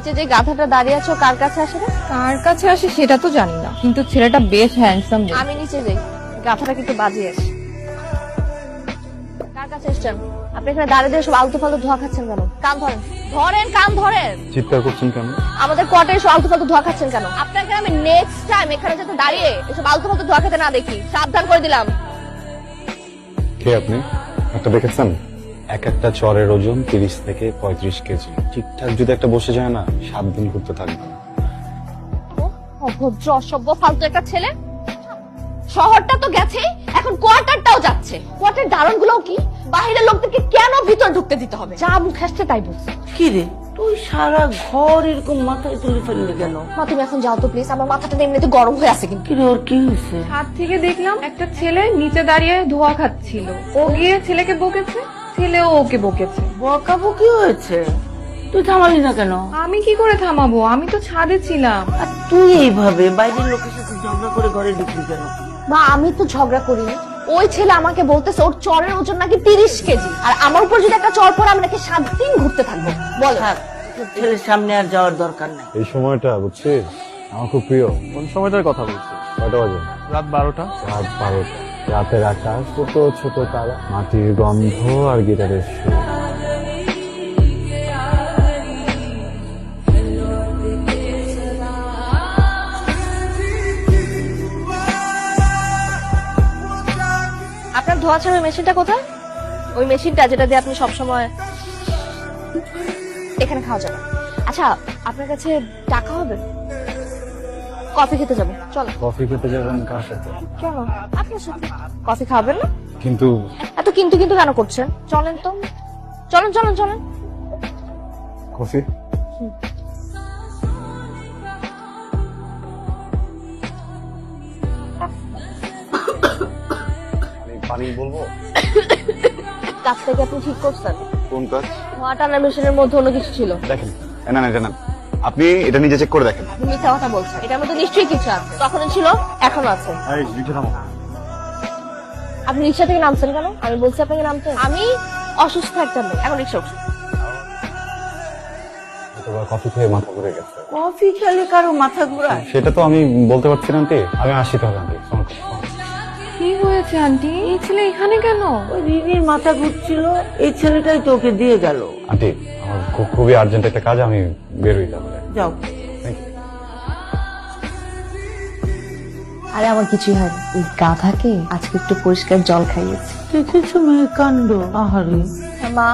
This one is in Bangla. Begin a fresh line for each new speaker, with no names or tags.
নিচে যে গাধাটা দাঁড়িয়ে আছো কার কাছে আসে না?
কার কাছে আসে সেটা তো জানি না, কিন্তু ছেলেটা বেশ হ্যান্ডসাম।
আমি নিচে যাই, গাধাটা কিন্তু বাজিয়ে আসে। কার কাছে এসছেন? আপনি এখানে দাঁড়িয়ে দিয়ে সব আলতু ফালতু ধোয়া খাচ্ছেন কেন? কান ধরেন, ধরেন কান ধরেন।
চিৎকার করছেন কেন?
আমাদের কোয়ার্টারে এসব আলতু ফালতু ধোয়া খাচ্ছেন কেন? আপনাকে আমি নেক্সট টাইম এখানে যাতে দাঁড়িয়ে এসব আলতু ফালতু ধোয়া খেতে না দেখি, সাবধান করে দিলাম।
কে আপনি? একটা দেখেছেন? এক একটা চরের ওজন 30 থেকে 35 কেজি। ঠিকঠাক যদি একটা বসে যায় না, 7 দিন ঘুরতে থাকবে না।
অভদ্র অসভ্য ফালতু একটা ছেলে। শহরটা তো গেছে, এখন কোয়ার্টারটাও যাচ্ছে। কোয়ার্টার দারণ গুলো কি বাইরের লোকদেরকে কেন ভিতর ঢুকতে দিতে হবে? যা মুখ আসছে তাই বলছে।
কি রে তুই সারা ঘর এরকম মাথায় তুলে ফেললি কেন?
মা তুমি এখন যাও তো প্লিজ, আমার মাথাটা এমনিতে গরম হয়ে আছে কিন্তু।
কি রে ওর কি হয়েছে?
ছাদ থেকে দেখলাম একটা ছেলে নিচে দাঁড়িয়ে ধোয়া খাচ্ছিল। ও গিয়ে ছেলেকে বকেছে, ছেলেও ওকে বকেছে।
বকাবকি হয়েছে? তুই থামালি না কেন?
আমি কি করে থামাবো? আমি তো ছাদে ছিলাম।
আর তুই এইভাবে বাইরের লোকের সাথে ঝগড়া করে ঘরে ঢুকলি কেন?
মা আমি তো ঝগড়া করিনি, ওই ছেলে আমাকে বলতেছে ওর চরের ওজন নাকি 30 কেজি, আর আমার উপর যদি একটা চর পড়ে আমি নাকি 7 দিন ঘুরতে থাকবো। বল
থাক, তোর ছেলের সামনে আর যাওয়ার দরকার নাই।
এই সময়টা বুঝছিস আমার খুব প্রিয়।
কোন সময়টার কথা বলছো?
কয়টা বাজে?
রাত 12টা।
রাত 12টা। রাতের আকাশ, ছোট ছোট তারা, মাটির গন্ধ আর গিটারের সুর।
আপনার ধোয়া ছাড়ার মেশিনটা কোথায়? ওই মেশিনটা যেটা দিয়ে আপনি সবসময় এখানে খাওয়া যাবে। আচ্ছা আপনার কাছে টাকা হবে? কফি খেতে যাবো, চলো।
কফি খেতে যাবেন কার সাথে?
কেন? আপনার সাথে। কফি খাবেন না?
কিন্তু
এত কিন্তু কিন্তু কেন করছেন? চলেন তো, চলেন চলেন চলেন।
কফি পানি বলবো?
কাজ থেকে আপনি ঠিক করছেন?
কোন কাজ?
ধোয়া টানার মেশিনের মধ্যে অন্য কিছু ছিল।
দেখেন, না না জানেন, আপনি এটা নিজে চেক করে দেখেন।
আপনি মিথ্যা কথা বলছেন, এটার মধ্যে নিশ্চয়ই কিছু আছে। তখনও ছিল, এখনো আছে।
এই লিখে নাও।
আপনি রিক্সা থেকে নামছেন কেন? আমি বলছি আপনাকে নামতে। আমি অসুস্থ একটা মেয়ে, এখন রিক্সা উঠছি।
অথবা কফি খেয়ে মাথা ঘুরে গেছে।
কফি খেলে কারো মাথা ঘোরায়?
সেটা তো আমি বলতে পারছি না আন্টি, আমি আসি তাহলে আন্টি।
কি হয়েছে আন্টি? এই ছেলে এখানে কেন?
ওই রিনির মাথা ঘুরছিল, এই ছেলেটাই তোকে দিয়ে গেল।
আন্টি আমার খুবই আর্জেন্ট একটা কাজ, আমি বেরোই তাহলে।
যাও।
Thank you.
আরে আমার কিছুই হয়নি, ওই গাধাকে আজকে একটু পরিষ্কার জল খাইয়েছি।
দেখেছো মেয়ের কাণ্ড? আহারে।
মা